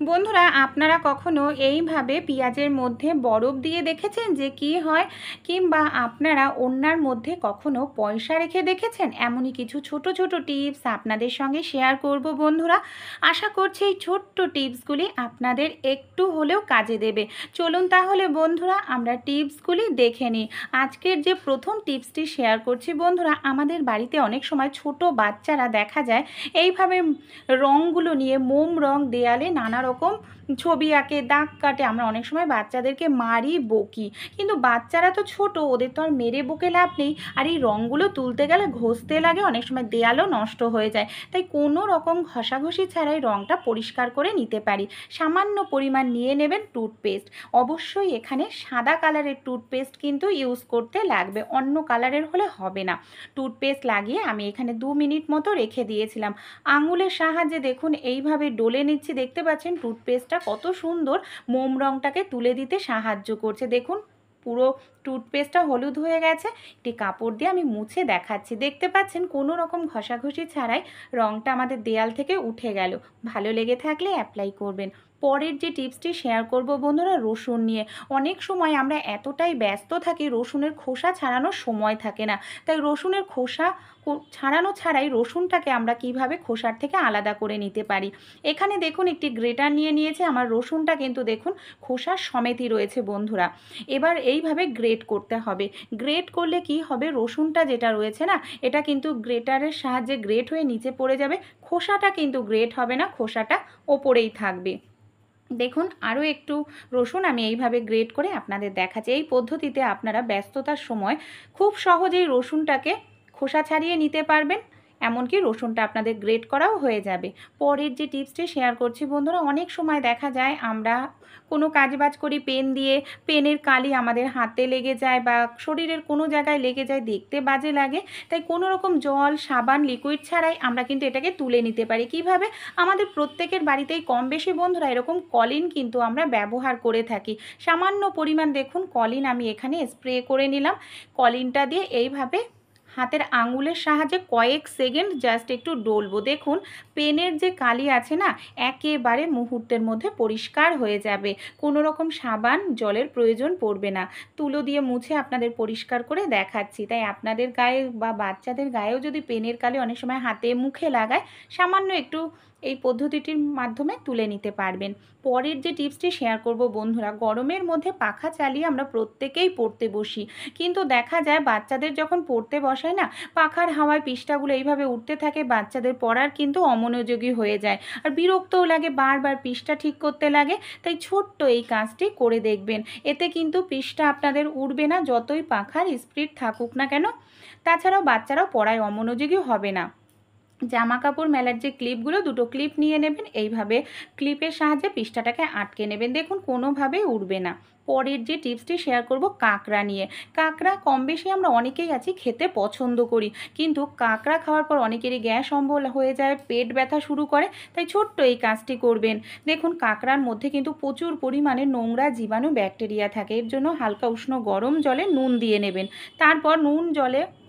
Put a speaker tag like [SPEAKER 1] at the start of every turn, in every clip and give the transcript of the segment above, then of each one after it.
[SPEAKER 1] বন্ধুরা, আপনারা কখনো এইভাবে পেঁয়াজের মধ্যে বরফ দিয়ে দেখেছেন যে কি হয়? কিংবা আপনারা ওড়নার মধ্যে কখনো পয়সা রেখে দেখেছেন? এমনই কিছু ছোট ছোট টিপস আপনাদের সঙ্গে শেয়ার করব বন্ধুরা। আশা করছি এই ছোট্ট টিপসগুলি আপনাদের একটু হলেও কাজে দেবে। চলুন তাহলে বন্ধুরা আমরা টিপসগুলি দেখে নিই। আজকের যে প্রথম টিপসটি শেয়ার করছি বন্ধুরা, আমাদের বাড়িতে অনেক সময় ছোট বাচ্চারা দেখা যায় এইভাবে রঙগুলো নিয়ে মোম রং দেয়ালে নানা রকম ছবি আঁকে, দাগ কাটে। আমরা অনেক সময় বাচ্চাদেরকে মারি, বকি, কিন্তু বাচ্চারা তো ছোট, ওদের তো আর মেরে বকে লাভ নেই। আর এই রঙগুলো তুলতে গেলে ঘষতে লাগে, অনেক সময় দেয়ালও নষ্ট হয়ে যায়। তাই কোনো রকম ঘষাঘষি ছাড়াই রঙটা পরিষ্কার করে নিতে পারি। সামান্য পরিমাণ নিয়ে নেবেন টুথপেস্ট। অবশ্যই এখানে সাদা কালারের টুথপেস্ট কিন্তু ইউজ করতে লাগবে, অন্য কালারের হলে হবে না। টুথপেস্ট লাগিয়ে আমি এখানে 2 মিনিট মতো রেখে দিয়েছিলাম। আঙুলের সাহায্যে দেখুন এইভাবে ডলে নিচ্ছি। দেখতে পাচ্ছেন টুথপেস্টটা কত সুন্দর মোম রঙটাকে তুলে দিতে সাহায্য করছে। দেখুন পুরো টুথপেস্টটা হলুদ হয়ে গেছে। একটি কাপড় দিয়ে আমি মুছে দেখাচ্ছি। দেখতে পাচ্ছেন কোনো রকম ঘষাঘষি ছাড়াই রঙটা আমাদের দেয়াল থেকে উঠে গেল। ভালো লেগে থাকলে অ্যাপ্লাই করবেন। পরের যে টিপসটি শেয়ার করব বন্ধুরা, রসুন নিয়ে। অনেক সময় আমরা এতটাই ব্যস্ত থাকি, রসুনের খোসা ছাড়ানোর সময় থাকে না। তাই রসুনের খোসা ছাড়ানো ছাড়াই রসুনটাকে আমরা কিভাবে খোসার থেকে আলাদা করে নিতে পারি। এখানে দেখুন একটি গ্রেটার নিয়ে নিয়েছে। আমার রসুনটা কিন্তু দেখুন খোসার সমেতই রয়েছে বন্ধুরা। এবার এইভাবে গ্রেট করতে হবে। গ্রেট করলে কি হবে, রসুনটা যেটা রয়েছে না, এটা কিন্তু গ্রেটারের সাহায্যে গ্রেট হয়ে নিচে পড়ে যাবে। খোসাটা কিন্তু গ্রেট হবে না, খোসাটা ওপরেই থাকবে। দেখুন আরও একটু রসুন আমি এইভাবে গ্রেট করে আপনাদের দেখাচ্ছি। এই পদ্ধতিতে আপনারা ব্যস্ততার সময় খুব সহজেই রসুনটাকে খোসা ছাড়িয়ে নিতে পারবেন। এমনকি রসুনটা আপনাদের গ্রেট করাও হয়ে যাবে। পরের যে টিপসটি শেয়ার করছি বন্ধুরা, অনেক সময় দেখা যায় আমরা কোনো কাজবাজ করি পেন দিয়ে, পেনের কালি আমাদের হাতে লেগে যায় বা শরীরের কোনো জায়গায় লেগে যায়, দেখতে বাজে লাগে। তাই কোনো রকম জল, সাবান, লিকুইড ছাড়াই আমরা কিন্তু এটাকে তুলে নিতে পারি। কিভাবে? আমাদের প্রত্যেকের বাড়িতেই কম বেশি বন্ধুরা এরকম কলিন কিন্তু আমরা ব্যবহার করে থাকি। সামান্য পরিমাণ দেখুন কলিন আমি এখানে স্প্রে করে নিলাম। কলিনটা দিয়ে এইভাবে হাতের আঙুলের সাহায্যে কয়েক সেকেন্ড জাস্ট একটু ডলবো। দেখুন পেনের যে কালি আছে না, একেবারে মুহূর্তের মধ্যে পরিষ্কার হয়ে যাবে। কোনো রকম সাবান, জলের প্রয়োজন পড়বে না। তুলো দিয়ে মুছে আপনাদের পরিষ্কার করে দেখাচ্ছি। তাই আপনাদের গায়ে বা বাচ্চাদের গায়েও যদি পেনের কালি অনেক সময় হাতে মুখে লাগায়, সামান্য একটু এই পদ্ধতিটির মাধ্যমে তুলে নিতে পারবেন। পরের যে টিপসটি শেয়ার করব বন্ধুরা, গরমের মধ্যে পাখা চালিয়ে আমরা প্রত্যেকেই পড়তে বসি, কিন্তু দেখা যায় বাচ্চাদের যখন পড়তে বসায় না, পাখার হাওয়ায় পৃষ্ঠাগুলো এইভাবে উঠতে থাকে, বাচ্চাদের পড়ার কিন্তু অমনোযোগী হয়ে যায় আর বিরক্তও লাগে, বারবার পৃষ্ঠা ঠিক করতে লাগে। তাই ছোট্ট এই কাজটি করে দেখবেন, এতে কিন্তু পৃষ্ঠা আপনাদের উঠবে না, যতই পাখার স্পিড থাকুক না কেন। তাছাড়াও বাচ্চারাও পড়ায় অমনোযোগী হবে না। জামা কাপড় মেলার যে ক্লিপগুলো, দুটো ক্লিপ নিয়ে নেবেন, এইভাবে ক্লিপের সাহায্যে পৃষ্ঠাটাকে আটকে নেবেন। দেখুন কোনোভাবেই উঠবে না। পরের যে টিপসটি শেয়ার করব কাঁকড়া নিয়ে। কাঁকড়া কম বেশি আমরা অনেকেই আছি খেতে পছন্দ করি, কিন্তু কাঁকড়া খাওয়ার পর অনেকেরই গ্যাস অম্বল হয়ে যায়, পেট ব্যথা শুরু করে। তাই ছোট্ট এই কাজটি করবেন। দেখুন কাঁকড়ার মধ্যে কিন্তু প্রচুর পরিমাণে নোংরা জীবাণু, ব্যাকটেরিয়া থাকে। এর জন্য হালকা উষ্ণ গরম জলে নুন দিয়ে নেবেন। তারপর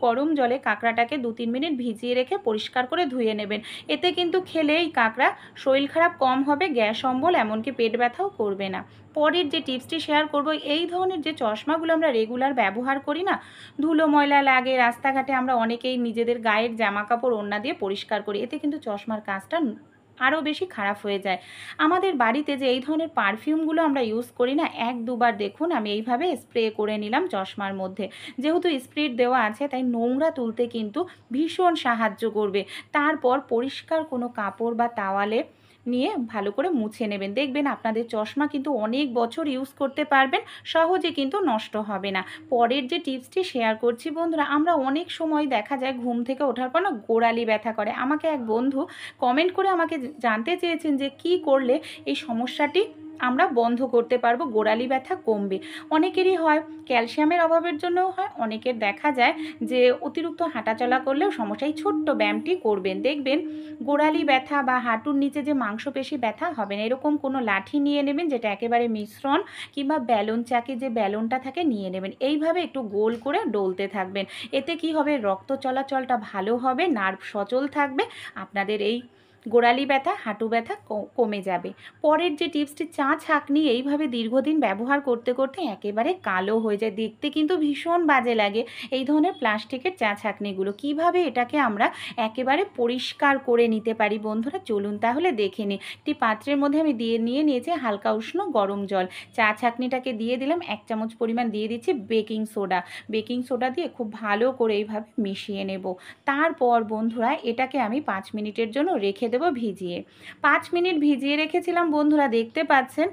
[SPEAKER 1] গরম জলে কাঁকড়াটাকে 2-3 মিনিট ভিজিয়ে রেখে পরিষ্কার করে ধুয়ে নেবেন। এতে কিন্তু খেলে এই কাঁকড়া শরীর খারাপ কম হবে, গ্যাস অম্বল এমনকি পেট ব্যথাও করবে না। পরের যে টিপসটি শেয়ার করব, এই ধরনের যে চশমাগুলো আমরা রেগুলার ব্যবহার করি না, ধুলো ময়লা লাগে, রাস্তাঘাটে আমরা অনেকেই নিজেদের গায়ের জামা কাপড় ওড়না দিয়ে পরিষ্কার করি, এতে কিন্তু চশমার কাজটা আরও বেশি খারাপ হয়ে যায়। আমাদের বাড়িতে যে এই ধরনের পারফিউমগুলো আমরা ইউজ করি না, 1-2 বার দেখুন আমি এইভাবে স্প্রে করে নিলাম চশমার মধ্যে। যেহেতু স্প্রিট দেওয়া আছে তাই নোংরা তুলতে কিন্তু ভীষণ সাহায্য করবে। তারপর পরিষ্কার কোনো কাপড় বা তাওয়ালে নিয়ে ভালো করে মুছে নেবেন। দেখবেন আপনাদের চশমা কিন্তু অনেক বছর ইউজ করতে পারবেন, সহজে কিন্তু নষ্ট হবে না। পরের যে টিপসটি শেয়ার করছি বন্ধুরা, আমরা অনেক সময় দেখা যায় ঘুম থেকে ওঠার পর না গোড়ালি ব্যথা করে। আমাকে এক বন্ধু কমেন্ট করে আমাকে জানতে চেয়েছেন যে কি করলে এই সমস্যাটি আমরা বন্ধ করতে পারবো, গোড়ালি ব্যথা কমবে। অনেকেরই হয় ক্যালসিয়ামের অভাবের জন্যও হয়, অনেকের দেখা যায় যে অতিরিক্ত হাঁটাচলা করলেও সমস্যা। এই ছোট্ট ব্যায়ামটি করবেন, দেখবেন গোড়ালি ব্যথা বা হাঁটুর নিচে যে মাংসপেশি ব্যথা হবে না। এরকম কোনো লাঠি নিয়ে নেবেন, যেটা একেবারে মিশ্রণ, কিংবা ব্যালন চাকি যে ব্যালনটা থাকে নিয়ে নেবেন। এইভাবে একটু গোল করে ডলতে থাকবেন। এতে কি হবে, রক্ত চলাচলটা ভালো হবে, নার্ভ সচল থাকবে। আপনাদের এই গোড়ালি ব্যথা, হাঁটু ব্যথা কমে যাবে। পরের যে টিপসটি, চা ছাঁকনি এইভাবে দীর্ঘদিন ব্যবহার করতে করতে একেবারে কালো হয়ে যায়, দেখতে কিন্তু ভীষণ বাজে লাগে এই ধরনের প্লাস্টিকের চা ছাঁকনিগুলো। কিভাবে এটাকে আমরা একেবারে পরিষ্কার করে নিতে পারি বন্ধুরা, চলুন তাহলে দেখে নিই। একটি পাত্রের মধ্যে আমি নিয়ে নিয়েছি হালকা উষ্ণ গরম জল, চা ছাঁকনিটাকে দিয়ে দিলাম, 1 চামচ পরিমাণ দিয়ে দিচ্ছি বেকিং সোডা। বেকিং সোডা দিয়ে খুব ভালো করে এইভাবে মিশিয়ে নেব। তারপর বন্ধুরা এটাকে আমি 5 মিনিটের জন্য রেখে দেবো ভিজিয়ে। 5 মিনিট ভিজিয়ে রেখেছিলাম বন্ধুরা, দেখতে পাচ্ছেন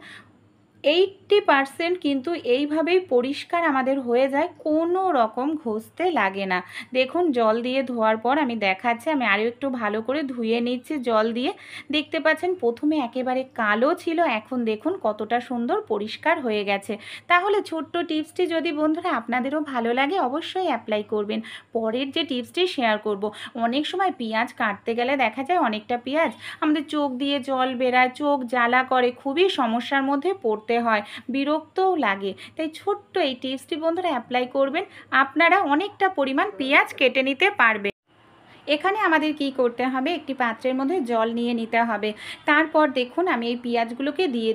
[SPEAKER 1] 80% কিন্তু এইভাবেই পরিষ্কার আমাদের হয়ে যায়, কোনো রকম ঘষতে লাগে না। দেখুন জল দিয়ে ধোয়ার পর আমি দেখাচ্ছি, আমি আরও একটু ভালো করে ধুয়ে নিচ্ছি জল দিয়ে। দেখতে পাচ্ছেন প্রথমে একেবারে কালো ছিল, এখন দেখুন কতটা সুন্দর পরিষ্কার হয়ে গেছে। তাহলে ছোট্ট টিপসটি যদি বন্ধুরা আপনাদেরও ভালো লাগে অবশ্যই অ্যাপ্লাই করবেন। পরের যে টিপসটি শেয়ার করব, অনেক সময় পেঁয়াজ কাটতে গেলে দেখা যায় অনেকটা পেঁয়াজ আমাদের চোখ দিয়ে জল বেরায়, চোখ জ্বালা করে, খুবই সমস্যার মধ্যে পড়তে হয়, বিরক্তও লাগে। তাই ছোট্ট এই টিপসটি বন্ধুরা অ্যাপ্লাই করবেন, আপনারা অনেকটা পরিমাণ পেঁয়াজ কেটে নিতে পারবেন। এখানে আমাদের কি করতে হবে, একটি পাত্রের মধ্যে জল নিয়ে নিতে হবে। তারপর দেখুন আমি এই পেঁয়াজগুলোকে দিয়ে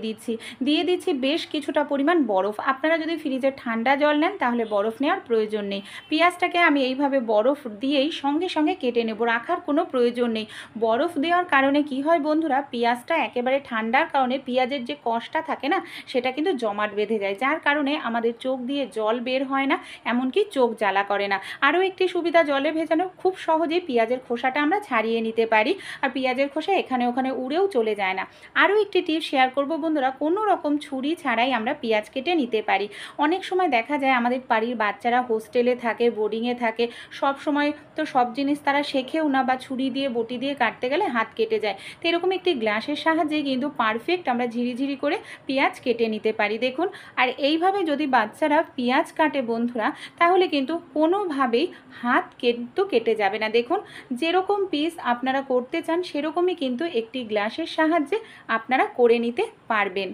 [SPEAKER 1] দিচ্ছি বেশ কিছুটা পরিমাণ বরফ। আপনারা যদি ফ্রিজে ঠান্ডা জল নেন তাহলে বরফ নেওয়ার প্রয়োজন নেই। পেঁয়াজটাকে আমি এইভাবে বরফ দিয়েই সঙ্গে সঙ্গে কেটে নেব, রাখার কোনো প্রয়োজন নেই। বরফ দেওয়ার কারণে কি হয় বন্ধুরা, পেঁয়াজটা একেবারে ঠান্ডার কারণে পেঁয়াজের যে কষটা থাকে না সেটা কিন্তু জমাট বেঁধে যায়, যার কারণে আমাদের চোখ দিয়ে জল বের হয় না, এমনকি চোখ জ্বালা করে না। আরও একটি সুবিধা জলে ভেজানো, খুব সহজেই পেঁয়াজের খোসাটা আমরা ছাড়িয়ে নিতে পারি, আর পেঁয়াজের খোসা এখানে ওখানে উড়েও চলে যায় না। আরও একটি টিপস শেয়ার করব বন্ধুরা, কোনো রকম ছুরি ছাড়াই আমরা পেঁয়াজ কেটে নিতে পারি। অনেক সময় দেখা যায় আমাদের বাড়ির বাচ্চারা হোস্টেলে থাকে, বোর্ডিংয়ে থাকে, সব সময় তো সব জিনিস তারা শেখেও না, বা ছুরি দিয়ে বটি দিয়ে কাটতে গেলে হাত কেটে যায়। তো এরকম একটি গ্লাসের সাহায্যে কিন্তু পারফেক্ট আমরা ঝিরিঝিরি করে পেঁয়াজ কেটে নিতে পারি দেখুন। আর এইভাবে যদি বাচ্চারা পেঁয়াজ কাটে বন্ধুরা, তাহলে কিন্তু কোনোভাবেই হাত কিন্তু কেটে যাবে না। দেখুন যেরকম পিস আপনারা করতে চান সেরকমই কিন্তু একটি গ্লাসের সাহায্যে আপনারা করে নিতে পারবেন।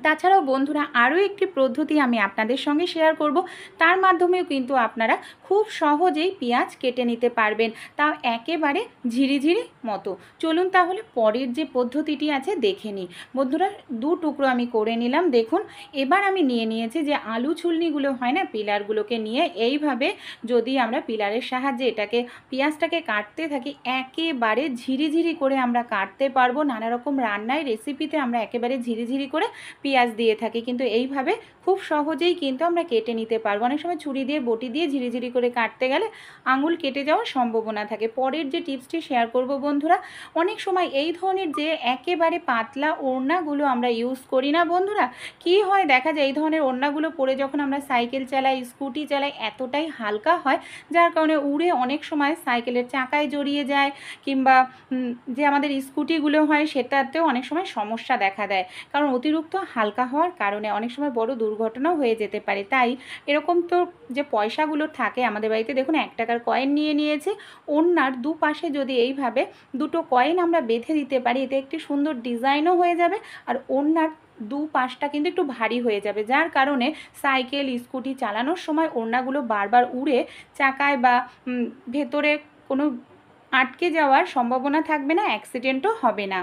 [SPEAKER 1] তাছাড়াও বন্ধুরা আরও একটি পদ্ধতি আমি আপনাদের সঙ্গে শেয়ার করব, তার মাধ্যমেও কিন্তু আপনারা খুব সহজেই পেঁয়াজ কেটে নিতে পারবেন, তাও একেবারে ঝিরিঝিরি মতো। চলুন তাহলে পরের যে পদ্ধতিটি আছে দেখে নিই। বন্ধুরা 2 টুকরো আমি করে নিলাম। দেখুন এবার আমি নিয়ে নিয়েছি যে আলু ছুলনিগুলো হয় না, পিলারগুলোকে নিয়ে এইভাবে যদি আমরা পিলারের সাহায্যে এটাকে পেঁয়াজটাকে কাটতে থাকি, একেবারে ঝিরিঝিরি করে আমরা কাটতে পারবো। নানা রকম রান্নায় রেসিপিতে আমরা একেবারে ঝিরিঝিরি করে পেঁয়াজ দিয়ে থাকি, কিন্তু এইভাবে খুব সহজেই কিন্তু আমরা কেটে নিতে পারবো। অনেক সময় ছুরি দিয়ে বটি দিয়ে ঝিরিঝিরি করে কাটতে গেলে আঙুল কেটে যাওয়ার সম্ভাবনা থাকে। পরের যে টিপসটি শেয়ার করব বন্ধুরা, অনেক সময় এই ধরনের যে একেবারে পাতলা ওড়নাগুলো আমরা ইউজ করি না বন্ধুরা, কি হয় দেখা যায় এই ধরনের ওড়নাগুলো পরে যখন আমরা সাইকেল চালাই, স্কুটি চালাই, এতটাই হালকা হয় যার কারণে উড়ে অনেক সময় সাইকেলের চাকায় জড়িয়ে যায়, কিংবা যে আমাদের স্কুটিগুলো হয় সেটাতেও অনেক সময় সমস্যা দেখা দেয়, কারণ অতিরিক্ত হালকা হওয়ার কারণে অনেক সময় বড় দুর্ঘটনাও হয়ে যেতে পারে। তাই এরকম তো যে পয়সাগুলো থাকে আমাদের বাড়িতে, দেখুন 1 টাকার কয়েন নিয়ে নিয়েছে, ওড়নার দুপাশে যদি এইভাবে 2টো কয়েন আমরা বেঁধে দিতে পারি, এতে একটি সুন্দর ডিজাইনও হয়ে যাবে, আর ওড়নার দুপাশটা কিন্তু একটু ভারী হয়ে যাবে, যার কারণে সাইকেল স্কুটি চালানোর সময় ওড়নাগুলো বারবার উড়ে চাকায় বা ভেতরে কোনো আটকে যাওয়ার সম্ভাবনা থাকবে না, অ্যাক্সিডেন্টও হবে না।